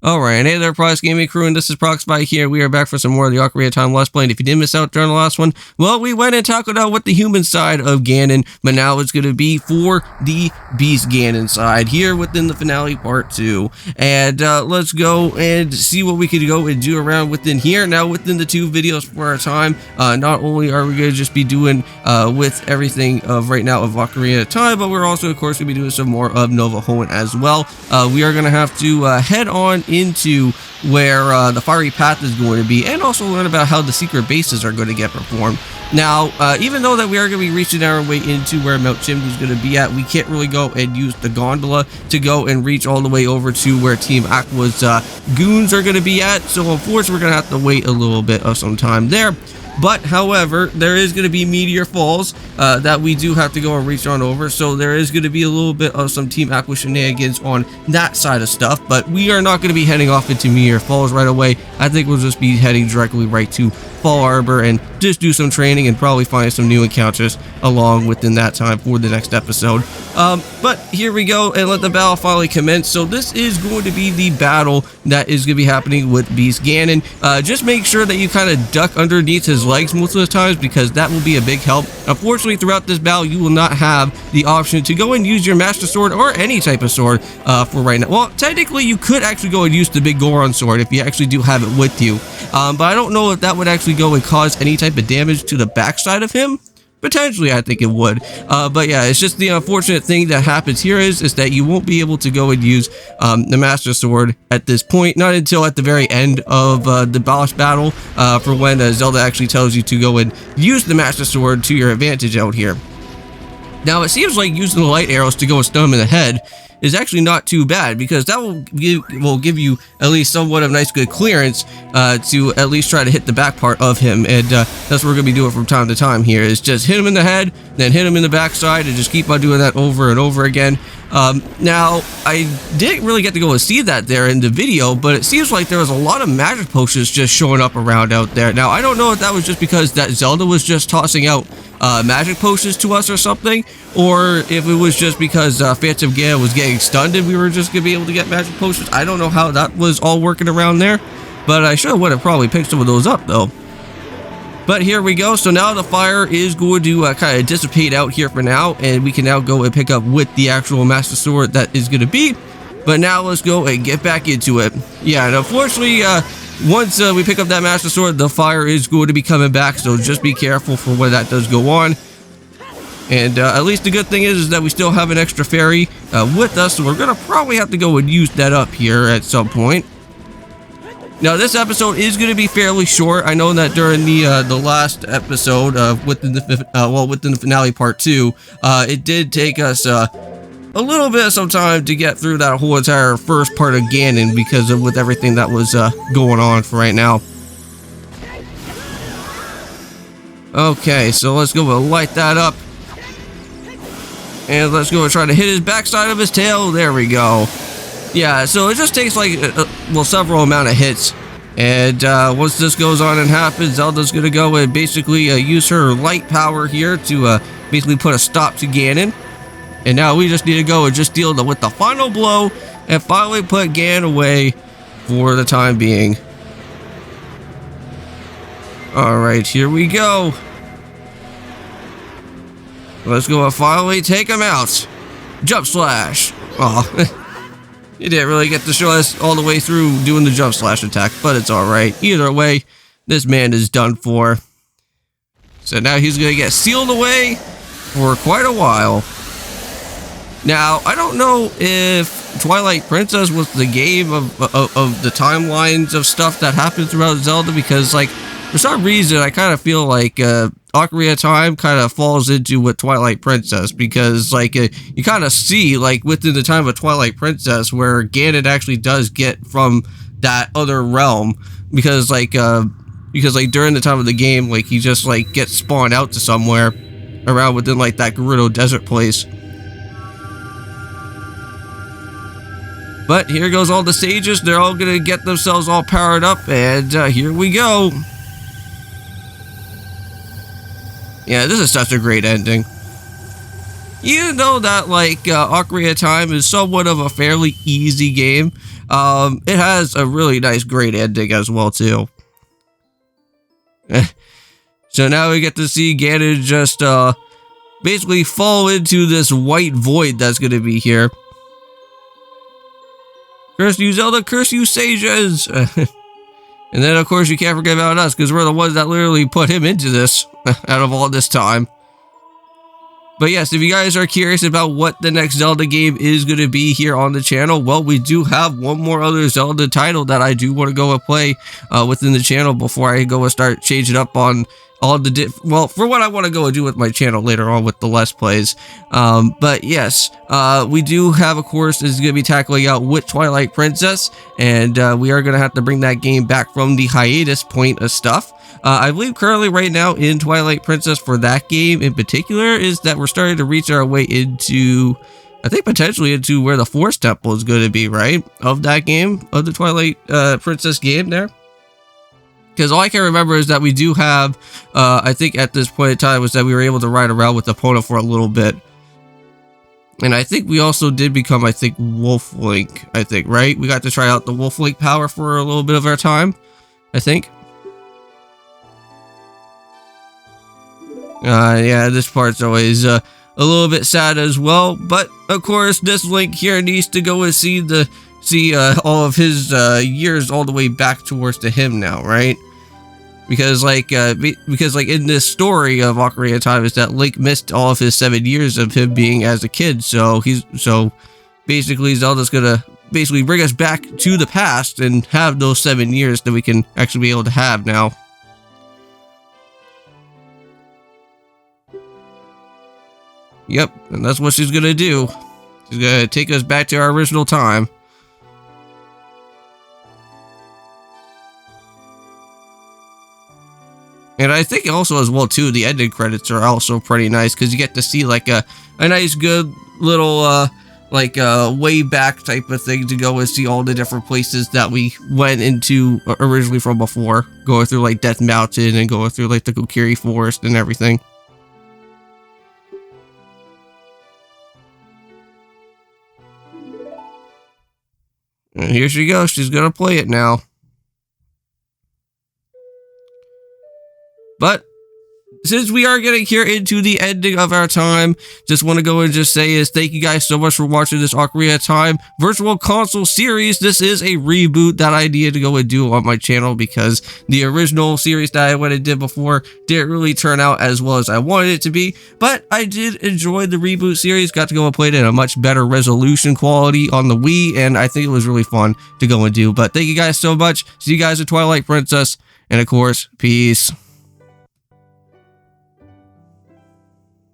Alright, hey there, Prox Gaming Crew, and this is Proxify here. We are back for some more of the Ocarina of Time Let's Play, and if you did miss out during the last one, well, we went and tackled out with the human side of Ganon, but now it's going to be for the Beast Ganon side here within the finale part 2. And let's go and see what we could go and do around within here. Now, within the 2 videos for our time, not only are we going to just be doing with everything of right now of Ocarina of Time, but we're also, of course, going to be doing some more of Nova Hoenn as well. We are going to have to head on into where the fiery path is going to be, and also learn about how the secret bases are going to get performed. Now, even though that we are going to be reaching our way into where Mount Chimney is going to be at, we can't really go and use the gondola to go and reach all the way over to where Team Aqua's goons are going to be at, so unfortunately we're going to have to wait a little bit of some time there. But, however, there is going to be Meteor Falls that we do have to go and reach on over, so there is going to be a little bit of some Team Aqua shenanigans on that side of stuff, but we are not going to be heading off into Meteor Falls right away. I think we'll just be heading directly right to Fall Arbor and just do some training and probably find some new encounters along within that time for the next episode. But here we go, and let the battle finally commence. So this is going to be the battle that is going to be happening with Beast Ganon. Just make sure that you kind of duck underneath his legs most of the times, because that will be a big help. Unfortunately, throughout this battle, you will not have the option to go and use your Master Sword or any type of sword for right now. Well, technically, you could actually go and use the big Goron sword if you actually do have it with you. But I don't know if that would actually go and cause any type of damage to the backside of him. Potentially, I think it would. But yeah, it's just the unfortunate thing that happens here is that you won't be able to go and use the Master Sword at this point, not until at the very end of the boss battle, for when Zelda actually tells you to go and use the Master Sword to your advantage out here. Now, it seems like using the light arrows to go and stun him in the head is actually not too bad, because that will give you at least somewhat of nice good clearance to at least try to hit the back part of him, and that's what we're going to be doing from time to time here, is just hit him in the head, then hit him in the backside, and just keep on doing that over and over again. Now, I didn't really get to go and see that there in the video, but it seems like there was a lot of magic potions just showing up around out there. Now, I don't know if that was just because that Zelda was just tossing out magic potions to us or something, or if it was just because Phantom Ganon was getting stunned and we were just going to be able to get magic potions. I don't know how that was all working around there, but I sure would have probably picked some of those up though. But here we go. So now the fire is going to kind of dissipate out here for now, and we can now go and pick up with the actual Master Sword that is going to be. But now let's go and get back into it. Yeah, and unfortunately, once we pick up that Master Sword, the fire is going to be coming back, so just be careful for when that does go on. And at least the good thing is that we still have an extra fairy with us, so we're going to probably have to go and use that up here at some point. Now, this episode is going to be fairly short. I know that during the last episode within the finale part 2, it did take us a little bit of some time to get through that whole entire first part of Ganon, because of with everything that was going on for right now. Okay, so let's go and light that up. And let's go and try to hit his backside of his tail. There we go. Yeah, so it just takes like, well, several amount of hits. And once this goes on and happens, Zelda's going to go and basically use her light power here to basically put a stop to Ganon. And now we just need to go and just deal with the final blow and finally put Ganon away for the time being. Alright, here we go. Let's go and finally take him out. Jump slash. Oh, you didn't really get to show us all the way through doing the jump slash attack, but it's alright. Either way, this man is done for. So now he's going to get sealed away for quite a while. Now, I don't know if Twilight Princess was the game of the timelines of stuff that happened throughout Zelda, because, like, for some reason, I kind of feel like Ocarina of Time kind of falls into with Twilight Princess, because, like, you kind of see, like, within the time of Twilight Princess, where Ganon actually does get from that other realm, because, like, during the time of the game, like, he just, like, gets spawned out to somewhere around within, like, that Gerudo Desert place. But here goes all the sages. They're all going to get themselves all powered up, and here we go. Yeah, this is such a great ending. Even though that, like, Ocarina of Time is somewhat of a fairly easy game, It has a really nice, great ending as well too. So now we get to see Ganon just basically fall into this white void that's going to be here. Curse you, Zelda! Curse you, sages! And then, of course, you can't forget about us, because we're the ones that literally put him into this, out of all this time. But yes, if you guys are curious about what the next Zelda game is going to be here on the channel, well, we do have one more other Zelda title that I do want to go and play within the channel before I go and start changing up on all the well, for what I want to go and do with my channel later on with the Let's Plays. But yes, we do have, of course, is going to be tackling out with Twilight Princess, and we are going to have to bring that game back from the hiatus point of stuff. I believe currently right now in Twilight Princess for that game in particular is that we're starting to reach our way into, I think potentially into where the Forest Temple is going to be, right? Of that game, of the Twilight Princess game there. Because all I can remember is that we do have, I think at this point in time, was that we were able to ride around with Epona for a little bit. And I think we also did become, I think, Wolf Link, I think, right? We got to try out the Wolf Link power for a little bit of our time, I think. Yeah, this part's always a little bit sad as well. But, of course, this Link here needs to go and see all of his years all the way back towards to him now, right? Because like in this story of Ocarina of Time is that Link missed all of his 7 years of him being as a kid, so basically Zelda's gonna basically bring us back to the past and have those 7 years that we can actually be able to have now. Yep, and that's what she's gonna do. She's gonna take us back to our original time. And I think also as well too, the ending credits are also pretty nice because you get to see like a nice good little way back type of thing to go and see all the different places that we went into originally from before, going through like Death Mountain and going through like the Kokiri Forest and everything. And here she goes, she's gonna play it now. But since we are getting here into the ending of our time, just want to go and just say is thank you guys so much for watching this Ocarina of Time Virtual Console series. This is a reboot that I needed to go and do on my channel because the original series that I went and did before didn't really turn out as well as I wanted it to be. But I did enjoy the reboot series, got to go and play it in a much better resolution quality on the Wii, and I think it was really fun to go and do. But thank you guys so much. See you guys at Twilight Princess, and of course, peace.